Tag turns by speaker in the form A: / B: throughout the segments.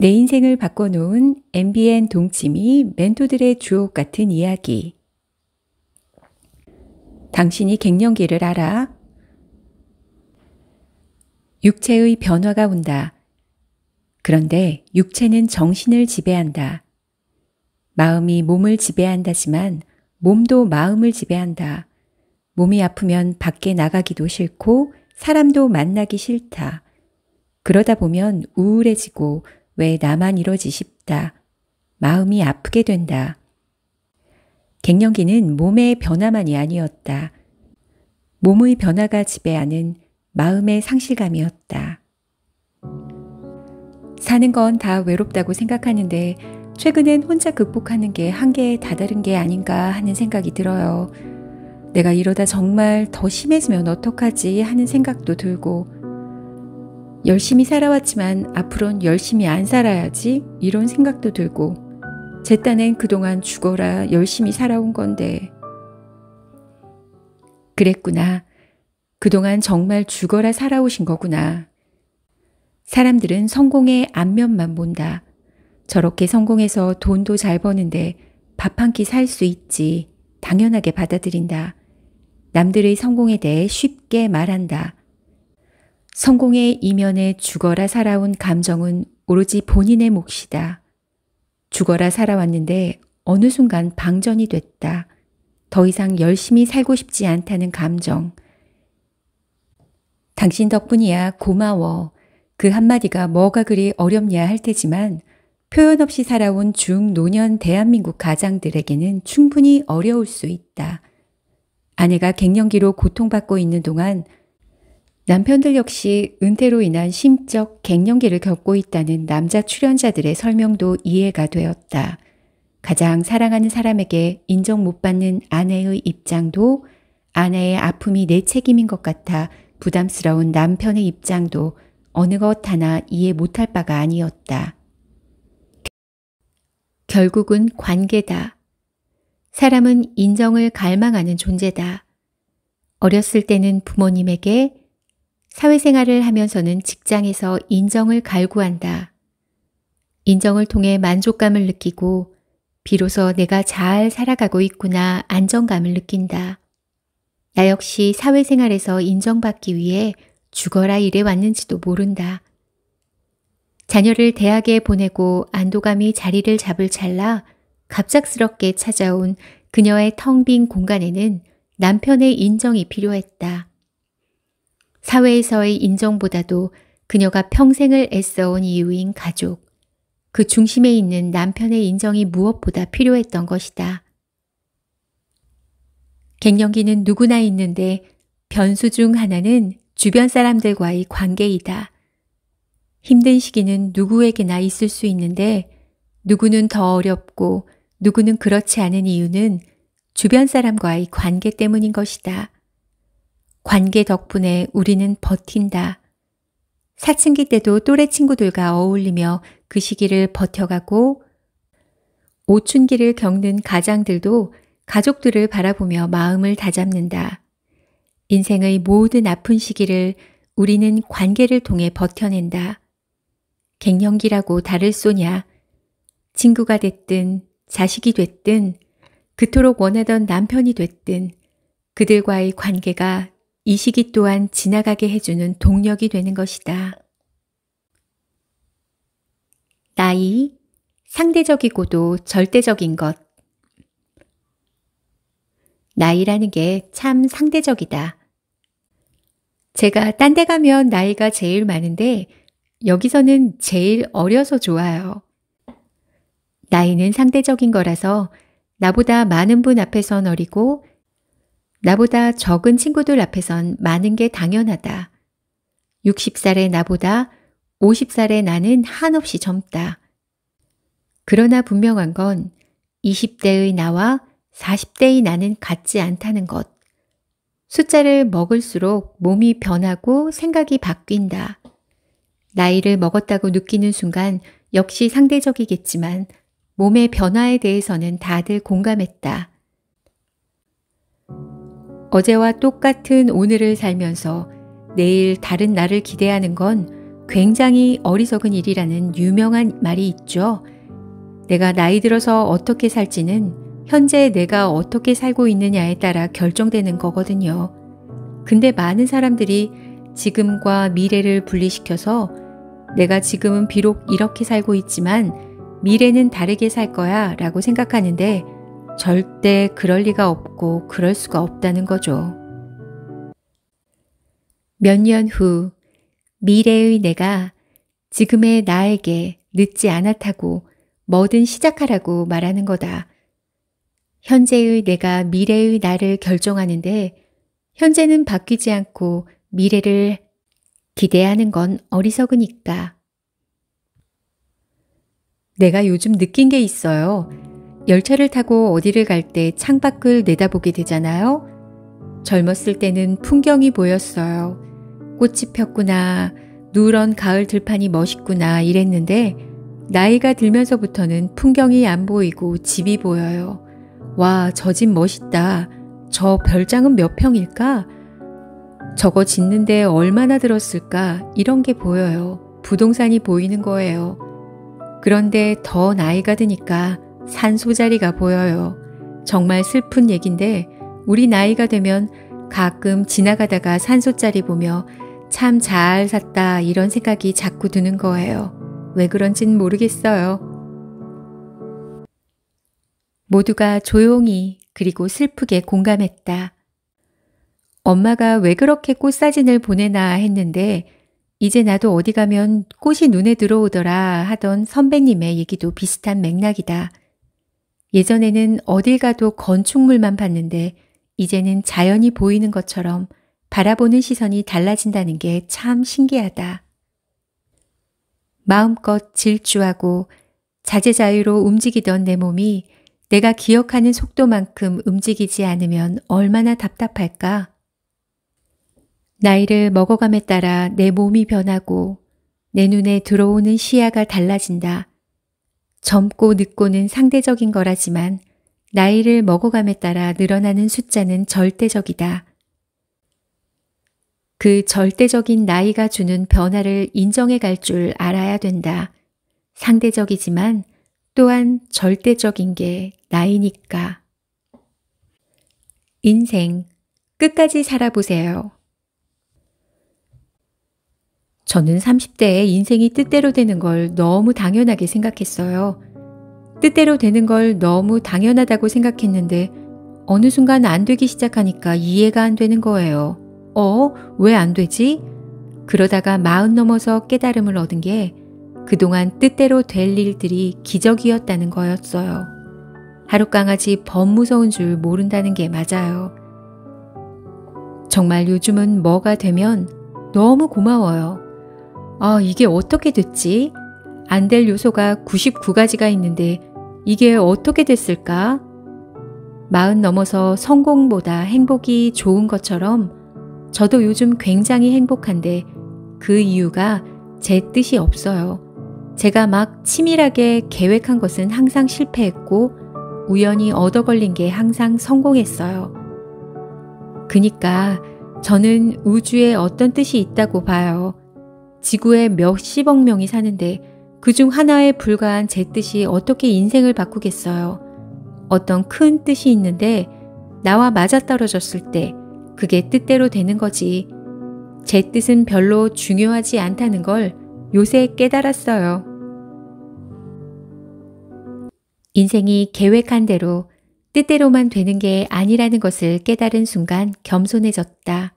A: 내 인생을 바꿔놓은 MBN 동치미 멘토들의 주옥 같은 이야기. 당신이 갱년기를 알아? 육체의 변화가 온다. 그런데 육체는 정신을 지배한다. 마음이 몸을 지배한다지만 몸도 마음을 지배한다. 몸이 아프면 밖에 나가기도 싫고 사람도 만나기 싫다. 그러다 보면 우울해지고 왜 나만 이러지 싶다. 마음이 아프게 된다. 갱년기는 몸의 변화만이 아니었다. 몸의 변화가 지배하는 마음의 상실감이었다. 사는 건 다 외롭다고 생각하는데 최근엔 혼자 극복하는 게 한계에 다다른 게 아닌가 하는 생각이 들어요. 내가 이러다 정말 더 심해지면 어떡하지 하는 생각도 들고, 열심히 살아왔지만 앞으로는 열심히 안 살아야지 이런 생각도 들고, 제 딴엔 그동안 죽어라 열심히 살아온 건데. 그랬구나. 그동안 정말 죽어라 살아오신 거구나. 사람들은 성공의 앞면만 본다. 저렇게 성공해서 돈도 잘 버는데 밥 한 끼 살 수 있지. 당연하게 받아들인다. 남들의 성공에 대해 쉽게 말한다. 성공의 이면에 죽어라 살아온 감정은 오로지 본인의 몫이다. 죽어라 살아왔는데 어느 순간 방전이 됐다. 더 이상 열심히 살고 싶지 않다는 감정. 당신 덕분이야, 고마워. 그 한마디가 뭐가 그리 어렵냐 할 테지만 표현 없이 살아온 중노년 대한민국 가장들에게는 충분히 어려울 수 있다. 아내가 갱년기로 고통받고 있는 동안 남편들 역시 은퇴로 인한 심적 갱년기를 겪고 있다는 남자 출연자들의 설명도 이해가 되었다. 가장 사랑하는 사람에게 인정 못 받는 아내의 입장도, 아내의 아픔이 내 책임인 것 같아 부담스러운 남편의 입장도 어느 것 하나 이해 못할 바가 아니었다. 결국은 관계다. 사람은 인정을 갈망하는 존재다. 어렸을 때는 부모님에게, 사회생활을 하면서는 직장에서 인정을 갈구한다. 인정을 통해 만족감을 느끼고 비로소 내가 잘 살아가고 있구나 안정감을 느낀다. 나 역시 사회생활에서 인정받기 위해 죽어라 일해 왔는지도 모른다. 자녀를 대학에 보내고 안도감이 자리를 잡을 찰나 갑작스럽게 찾아온 그녀의 텅 빈 공간에는 남편의 인정이 필요했다. 사회에서의 인정보다도 그녀가 평생을 애써온 이유인 가족, 그 중심에 있는 남편의 인정이 무엇보다 필요했던 것이다. 갱년기는 누구나 있는데 변수 중 하나는 주변 사람들과의 관계이다. 힘든 시기는 누구에게나 있을 수 있는데 누구는 더 어렵고 누구는 그렇지 않은 이유는 주변 사람과의 관계 때문인 것이다. 관계 덕분에 우리는 버틴다. 사춘기 때도 또래 친구들과 어울리며 그 시기를 버텨가고, 오춘기를 겪는 가장들도 가족들을 바라보며 마음을 다잡는다. 인생의 모든 아픈 시기를 우리는 관계를 통해 버텨낸다. 갱년기라고 다를 소냐. 친구가 됐든 자식이 됐든 그토록 원하던 남편이 됐든 그들과의 관계가 이 시기 또한 지나가게 해주는 동력이 되는 것이다. 나이, 상대적이고도 절대적인 것. 나이라는 게 참 상대적이다. 제가 딴 데 가면 나이가 제일 많은데 여기서는 제일 어려서 좋아요. 나이는 상대적인 거라서 나보다 많은 분 앞에선 어리고 나보다 적은 친구들 앞에선 많은 게 당연하다. 60살의 나보다 50살의 나는 한없이 젊다. 그러나 분명한 건 20대의 나와 40대의 나는 같지 않다는 것. 숫자를 먹을수록 몸이 변하고 생각이 바뀐다. 나이를 먹었다고 느끼는 순간 역시 상대적이겠지만 몸의 변화에 대해서는 다들 공감했다. 어제와 똑같은 오늘을 살면서 내일 다른 나를 기대하는 건 굉장히 어리석은 일이라는 유명한 말이 있죠. 내가 나이 들어서 어떻게 살지는 현재 내가 어떻게 살고 있느냐에 따라 결정되는 거거든요. 근데 많은 사람들이 지금과 미래를 분리시켜서 내가 지금은 비록 이렇게 살고 있지만 미래는 다르게 살 거야 라고 생각하는데 절대 그럴 리가 없고 그럴 수가 없다는 거죠. 몇 년 후 미래의 내가 지금의 나에게 늦지 않았다고 뭐든 시작하라고 말하는 거다. 현재의 내가 미래의 나를 결정하는데 현재는 바뀌지 않고 미래를 기대하는 건 어리석으니까. 내가 요즘 느낀 게 있어요. 열차를 타고 어디를 갈 때 창밖을 내다보게 되잖아요. 젊었을 때는 풍경이 보였어요. 꽃이 폈구나, 누런 가을 들판이 멋있구나 이랬는데 나이가 들면서부터는 풍경이 안 보이고 집이 보여요. 와, 저 집 멋있다. 저 별장은 몇 평일까? 저거 짓는데 얼마나 들었을까? 이런 게 보여요. 부동산이 보이는 거예요. 그런데 더 나이가 드니까 산소자리가 보여요. 정말 슬픈 얘긴데 우리 나이가 되면 가끔 지나가다가 산소자리 보며 참 잘 샀다 이런 생각이 자꾸 드는 거예요. 왜 그런진 모르겠어요. 모두가 조용히 그리고 슬프게 공감했다. 엄마가 왜 그렇게 꽃사진을 보내나 했는데 이제 나도 어디 가면 꽃이 눈에 들어오더라 하던 선배님의 얘기도 비슷한 맥락이다. 예전에는 어딜 가도 건축물만 봤는데 이제는 자연이 보이는 것처럼 바라보는 시선이 달라진다는 게 참 신기하다. 마음껏 질주하고 자제자유로 움직이던 내 몸이 내가 기억하는 속도만큼 움직이지 않으면 얼마나 답답할까? 나이를 먹어감에 따라 내 몸이 변하고 내 눈에 들어오는 시야가 달라진다. 젊고 늙고는 상대적인 거라지만 나이를 먹어감에 따라 늘어나는 숫자는 절대적이다. 그 절대적인 나이가 주는 변화를 인정해 갈 줄 알아야 된다. 상대적이지만 또한 절대적인 게 나이니까. 인생 끝까지 살아보세요. 저는 30대에 인생이 뜻대로 되는 걸 너무 당연하게 생각했어요. 뜻대로 되는 걸 너무 당연하다고 생각했는데 어느 순간 안 되기 시작하니까 이해가 안 되는 거예요. 왜 안 되지? 그러다가 40 넘어서 깨달음을 얻은 게 그동안 뜻대로 될 일들이 기적이었다는 거였어요. 하룻강아지 범 무서운 줄 모른다는 게 맞아요. 정말 요즘은 뭐가 되면 너무 고마워요. 이게 어떻게 됐지? 안 될 요소가 99가지가 있는데 이게 어떻게 됐을까? 40 넘어서 성공보다 행복이 좋은 것처럼 저도 요즘 굉장히 행복한데 그 이유가 제 뜻이 없어요. 제가 막 치밀하게 계획한 것은 항상 실패했고 우연히 얻어 걸린 게 항상 성공했어요. 그니까 저는 우주에 어떤 뜻이 있다고 봐요. 지구에 몇십억 명이 사는데 그중 하나에 불과한 제 뜻이 어떻게 인생을 바꾸겠어요. 어떤 큰 뜻이 있는데 나와 맞아떨어졌을 때 그게 뜻대로 되는 거지. 제 뜻은 별로 중요하지 않다는 걸 요새 깨달았어요. 인생이 계획한 대로 뜻대로만 되는 게 아니라는 것을 깨달은 순간 겸손해졌다.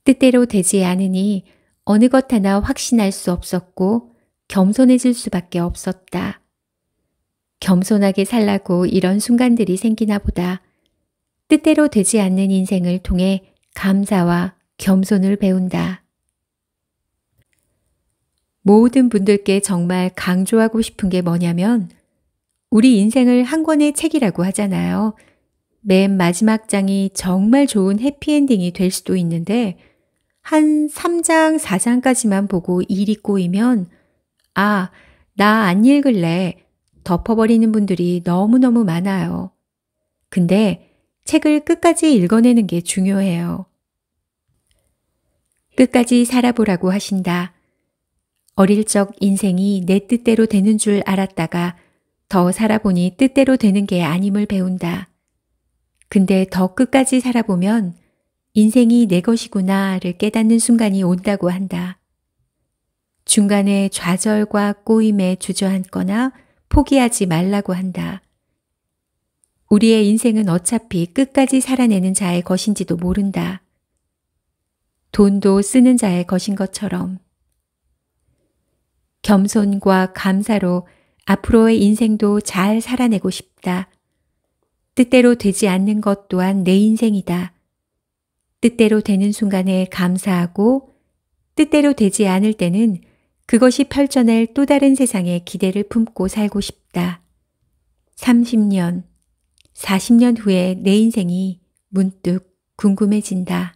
A: 뜻대로 되지 않으니 어느 것 하나 확신할 수 없었고 겸손해질 수밖에 없었다. 겸손하게 살라고 이런 순간들이 생기나 보다. 뜻대로 되지 않는 인생을 통해 감사와 겸손을 배운다. 모든 분들께 정말 강조하고 싶은 게 뭐냐면 우리 인생을 한 권의 책이라고 하잖아요. 맨 마지막 장이 정말 좋은 해피엔딩이 될 수도 있는데 한 3장, 4장까지만 보고 일이 꼬이면 나 안 읽을래. 덮어버리는 분들이 너무너무 많아요. 근데 책을 끝까지 읽어내는 게 중요해요. 끝까지 살아보라고 하신다. 어릴 적 인생이 내 뜻대로 되는 줄 알았다가 더 살아보니 뜻대로 되는 게 아님을 배운다. 근데 더 끝까지 살아보면 인생이 내 것이구나를 깨닫는 순간이 온다고 한다. 중간에 좌절과 꼬임에 주저앉거나 포기하지 말라고 한다. 우리의 인생은 어차피 끝까지 살아내는 자의 것인지도 모른다. 돈도 쓰는 자의 것인 것처럼. 겸손과 감사로 앞으로의 인생도 잘 살아내고 싶다. 뜻대로 되지 않는 것 또한 내 인생이다. 뜻대로 되는 순간에 감사하고 뜻대로 되지 않을 때는 그것이 펼쳐낼 또 다른 세상에 기대를 품고 살고 싶다. 30년, 40년 후에 내 인생이 문득 궁금해진다.